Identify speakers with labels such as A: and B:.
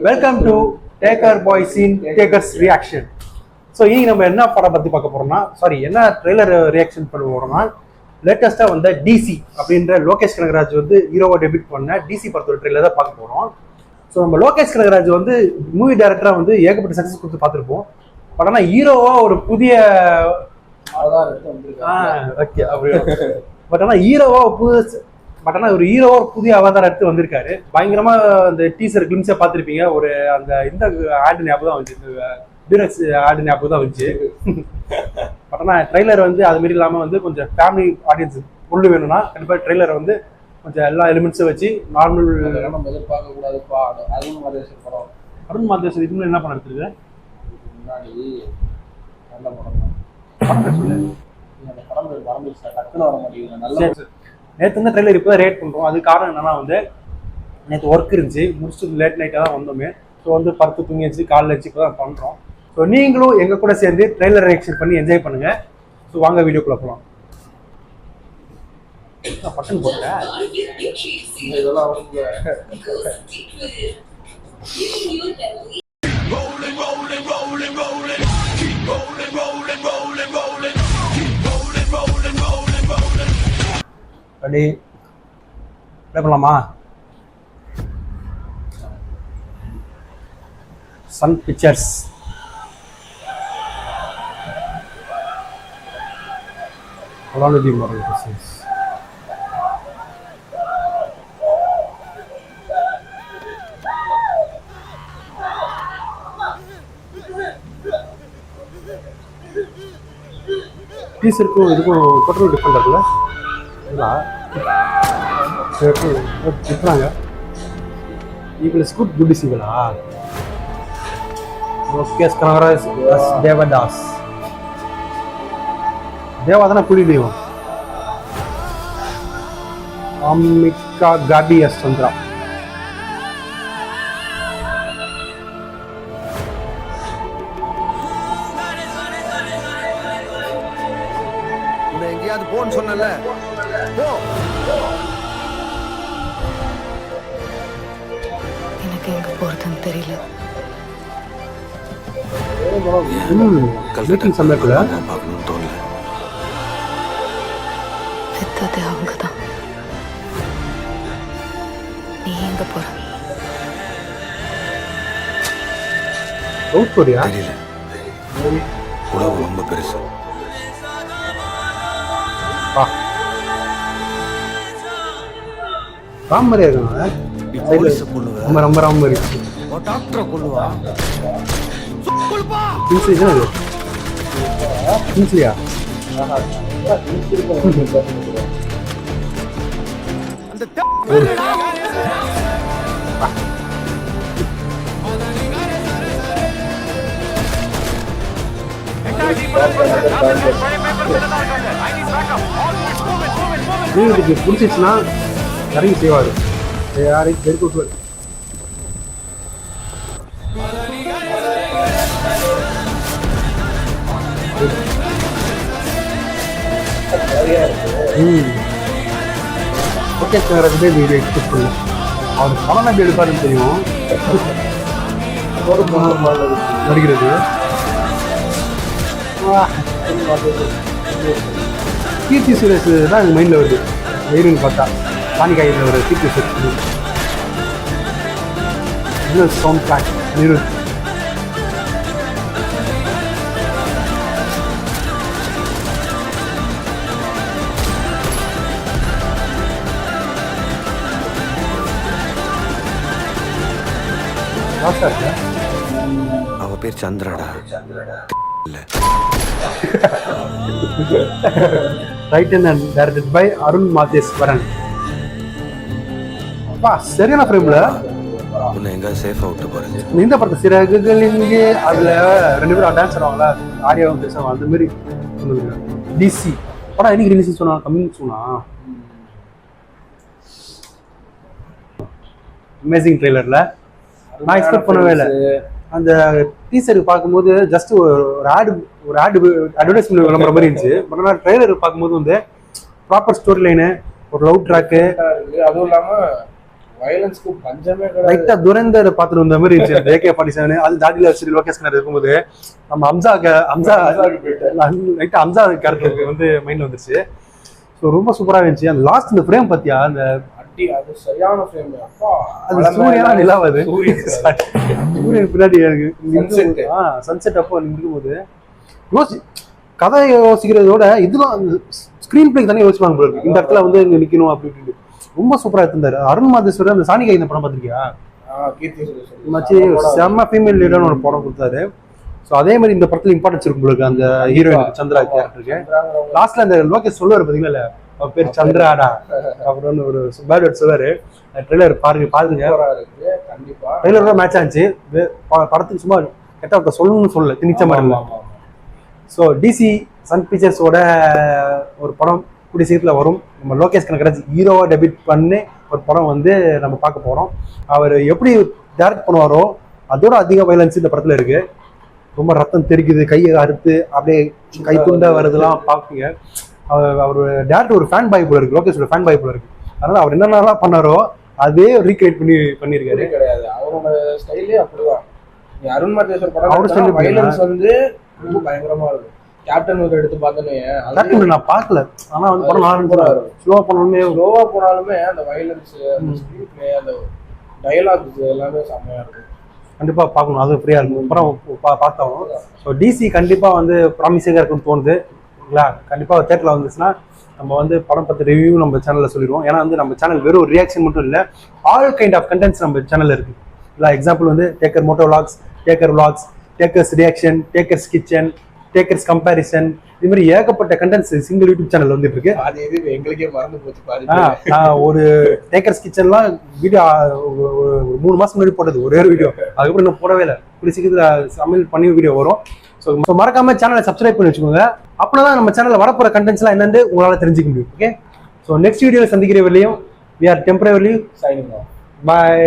A: Welcome to taker boys in takers reaction. So இனி நம்ம என்ன படம் பற்றி பார்க்க போகிறோம்னா, என்ன ட்ரெய்லர் ரியாக்ஷன் பண்ண போகிறோம்னா, லேட்டஸ்ட்டாக வந்த டிசி அப்படின்ற லோகேஷ் கனகராஜ் வந்து ஹீரோவா டெபியூட் பண்ண டிசி படத்தோட ட்ரெய்லர் தான் பார்க்க போகிறோம். ஸோ நம்ம லோகேஷ் கனகராஜ் வந்து மூவி டைரக்டராக வந்து ஏகப்பட்ட சக்ஸஸ் கொடுத்து பார்த்துருப்போம். பட் ஆனால் ஹீரோவா ஒரு புதிய ஓகே அப்படி பட் ஆனால் ஒரு ஹீரோவா புதிய அவதாரம் எடுத்து வந்திருக்காரு. பயங்கரமா அந்த டீசர் கிளிம்ஸை பார்த்துருப்பீங்க. ஒரு அந்த இந்த ஆடு ஞாபகம் தான் வந்துச்சு, இந்த டியூரக்ஸ் ஆடு ஞாபகம் தான் வந்துச்சு. பட் ஆனால் ட்ரெய்லர் வந்து அது மாதிரி இல்லாமல் வந்து கொஞ்சம் ஃபேமிலி ஆடியன்ஸ் உள்ள வேணும்னா கண்டிப்பாக ட்ரெய்லரை வந்து கொஞ்சம் எல்லா எலிமெண்ட்ஸும் வச்சு நார்மல்
B: எதிர்பார்க்க கூடாதுப்பா. அருண் மாதேஸ்வர் படம்.
A: அருண் மாதேஸ்வர் இதுக்கு என்ன படம் எடுத்துருக்கு?
B: முன்னாடி நல்ல படம் தான். அந்த படம் மறந்துச்சு, டக்குன்னு வர மாட்டேங்குது. நல்ல
A: நேற்று வந்து ட்ரெய்லர் இப்போ தான் ரேட் பண்ணுறோம். அது காரணம் என்னன்னா வந்து நேற்று ஒர்க் இருந்துச்சு, முடிச்சுட்டு லேட் நைட்டாக தான் வந்தோமே. ஸோ வந்து படுத்து தூங்கி வச்சு காலைல வச்சு இப்போ தான் பண்ணுறோம். ஸோ நீங்களும் எங்கள் கூட சேர்ந்து ட்ரெய்லர் ரியாக்ஷன் பண்ணி என்ஜாய் பண்ணுங்கள். ஸோ வாங்க வீடியோக்குள்ளே போகலாம். பட்டன் போட்டேன்
B: இதெல்லாம்
A: ரெடி ப்ளே பண்ணலாமா? Sun Pictures Quality moral business. டீசருக்கும் இதுக்கும் டோட்டல் டிஃப்ரெண்ட் இருக்குல்ல? டிஃப்ரெண்டாங்க. Equal is good, good is ஈக்குவலா? லோகேஷ் கனகராஜ் தேவதாஸ். தேவா தானே புலி தெய்வம். அம்மிகா காபி எஸ் சந்திரா.
C: எங்கேயாவது போன்னு சொன்னல, போ.
D: எனக்கு எங்க போறதுன்னு தெரியல.
A: மீட்டிங் சமயத்துல
C: பார்க்கணும்னு தோணல.
D: பெத்தது அவங்கதான். நீ எங்க போற?
C: தெரியல. உலகம் ரொம்ப பெருசு.
A: ராமரே இருக்காங்க. ரொம்ப ரொம்ப ராம இருக்கு.
C: டாக்டரை கொள்ளுவா.
A: கிங்ஸ்லியா? வீட்டுக்கு பிடிச்சிச்சுன்னா இறங்கி செய்வாரு. யாரையும் பெருக்கு விட்டுவாரு. ஓகே சார், அது வீடியோ எக்ஸ்பெக்ட் பண்ணல. அவர் படம் எப்படி எடுப்பாருன்னு தெரியும். வருகிறது கீர்த்தி சுரேஷ் தான் எங்கள் மைண்டில் வருது. வெயிலுன்னு பார்த்தா காணிக்காயில் ஒரு கீர்த்தி சுரேஷ் சவுண்ட் ட்ராக் நிறுவனம்.
C: அவ பேர் சந்திராடா.
A: Written and directed by Arun Matheswaran. அப்பா சரியான ஃப்ரேம்ல
C: உன்னை எங்க சேஃபா விட்டு போறேன்.
A: இந்த படத்தை சிறகுகள் இங்கே அதுல ரெண்டு பேரும் டான்ஸ் ஆடுவாங்களா, ஆடியோவும் பேசுவாங்க. அந்த மாதிரி டிசி படம் என்னைக்கு ரிலீஸ் சொன்னா? கம்மிங் சொன்னா. அமேசிங் ட்ரெய்லர்ல நான் எக்ஸ்பெக்ட் பண்ணவே இல்லை. அந்த டீசருக்கு பார்க்கும்போது ஜஸ்ட் ஒரு அட்வர்டைஸ்மெண்ட் விளம்பர மாதிரி இருந்துச்சு. பட் ஆனால் ட்ரெய்லர் பார்க்கும்போது வந்து ப்ராப்பர் ஸ்டோரி லைனு, ஒரு லவ் ட்ராக்கு,
B: அதுவும் இல்லாம வயலன்ஸ்க்கு பஞ்சமே கிடையாது.
A: லைட்டா துரந்தர் பார்த்துட்டு வந்த மாதிரி இருந்துச்சு AK-47. அது தாடியில வச்சு லோகேஷ் கனகராஜ் இருக்கும்போது நம்ம அம்சா லைட்டா அம்சா கேரக்டருக்கு வந்து மைண்ட்ல வந்துருச்சு. ஸோ ரொம்ப சூப்பரா இருந்துச்சு. அந்த லாஸ்ட் இந்த ஃப்ரேம் பத்தியா அந்த
B: அடி, அது சரியான ஃப்ரேம். அப்பா
A: அது சூரியனா நிலாவது சூரியன் பின்னாடி சன்செட் அப்போ நிற்கும்போது கதை யோசிக்கிறதோட இதெல்லாம் ஸ்கிரீன் பிளே தானே யோசிப்பாங்க போல இருக்கு. இந்த இடத்துல வந்து இங்க நிக்கணும் அப்படி இப்படி ரொம்ப சூப்பரா எடுத்திருந்தாரு. அருண் மாதேஸ்வரர் அந்த சாணிகை இந்த படம் பார்த்திருக்கியா? செம்ம ஃபீமேல் லீடர்னு ஒரு படம் கொடுத்தாரு. ஸோ அதே மாதிரி இந்த படத்துல இம்பார்ட்டன்ஸ் இருக்கும் போல இருக்கு அந்த ஹீரோயின் சந்திரா கேரக்டருக்கு. லாஸ்ட்ல அந்த லோகேஷ் சொல்லுவாரு பாத்தீங்களா, அவர் பேர் சந்திராடா அப்படின்னு ஒரு பேட் வேர்ட் சொல்லுவாரு. ட்ரெய்லர் பாருங்க
B: கண்டிப்பா
A: ட்ரெய்லரோட மேட்ச் ஆச்சு. படத்துக்கு சும்மா கெட்ட சொல்லணும்னு சொல்லல, திணிச்ச மாதிரி இல்லை. ஸோ DC சன் பிக்சர்ஸோட ஒரு படம் கூடிய சீக்கிரத்தில் வரும். நம்ம லோகேஷ் கனகராஜ் ஹீரோவா டெபியூட் பண்ணி ஒரு படம் வந்து நம்ம பார்க்க போகிறோம். அவர் எப்படி டேரக்ட் பண்ணுவாரோ அதோட அதிக வயலன்ஸ் இந்த படத்தில் இருக்கு. ரொம்ப ரத்தம் தெரிக்குது, கையை அறுத்து அப்படியே கை துண்டா வருதுலாம் பார்ப்பீங்க. அவர் டேரக்டர் ஒரு ஃபேன் பாய் போல இருக்கு, லோகேஷோட ஃபேன் பாய் போல இருக்கு. அதனால அவர் என்னென்னலாம் பண்ணாரோ அதே ரீக்ரியேட் பண்ணியிருக்காரு.
B: கிடையாது, அவரோட ஸ்டைலே அப்படிதான். அருண் மாதேஸ்வர் படம் வயலன்ஸ் வந்து ரொம்ப பயங்கரமா இருக்கும். கேப்டன் ஒரு எடுத்து பார்த்தோன்னே
A: நான் பார்க்கல, ஆனா வந்து படம் நல்லா ஸ்லோவா போனாலுமே
B: அந்த வயலன்ஸ், அந்த ஸ்கிரீன் பிளே, அந்த டயலாக்ஸ் எல்லாமே செம்மையா இருக்கும்.
A: கண்டிப்பா பார்க்கணும், அது ஃப்ரீயா இருக்கும் படம் பார்த்தாலும். ஸோ DC கண்டிப்பா வந்து ப்ராமிசிங்கா இருக்குன்னு தோணுது இல்லைங்களா? கண்டிப்பா தேட்டர்ல வந்துச்சுன்னா நம்ம வந்து படம் பத்தி ரிவ்யூ நம்ம சேனல்ல சொல்லிடுவோம். ஏன்னா வந்து நம்ம சேனல் வெறும் ரியாக்ஷன் மட்டும் இல்லை, ஆல் கைண்ட் ஆஃப் கண்டென்ட்ஸ் நம்ம சேனல்ல இருக்கு இல்லை. எக்ஸாம்பிள் வந்து taker moto vlogs, taker vlogs, takers reaction, takers kitchen, takers comparison, இது மாதிரி ஏகப்பட்ட கண்டென்ட்ஸ் சிங்கிள் யூடியூப் சேனல் வந்துட்டு இருக்கு.
B: அது இது எங்களுக்கே மறந்து போச்சு.
A: நான் ஒரு டேக்கர்ஸ் கிச்சன்லாம் வீடியோ ஒரு 3 மாசம் முன்னாடி போட்டது ஒரே ஒரு வீடியோ, அதுக்கப்புறம் இன்னும் போடவே இல்லை. இப்படி சீக்கிரத்தில் சமையல் பண்ணி வீடியோ வரும். ஸோ மறக்காம சேனலை சப்ஸ்கிரைப் பண்ணி வச்சுக்கோங்க. அப்படின்னா நம்ம சேனலில் வரப்போற கண்டென்ட்ஸ்லாம் என்னன்னு உங்களால் தெரிஞ்சுக்க முடியும். ஓகே, ஸோ நெக்ஸ்ட் வீடியோவில் சந்திக்கிற வரையும் we are temporarily
B: signing off.
A: Bye.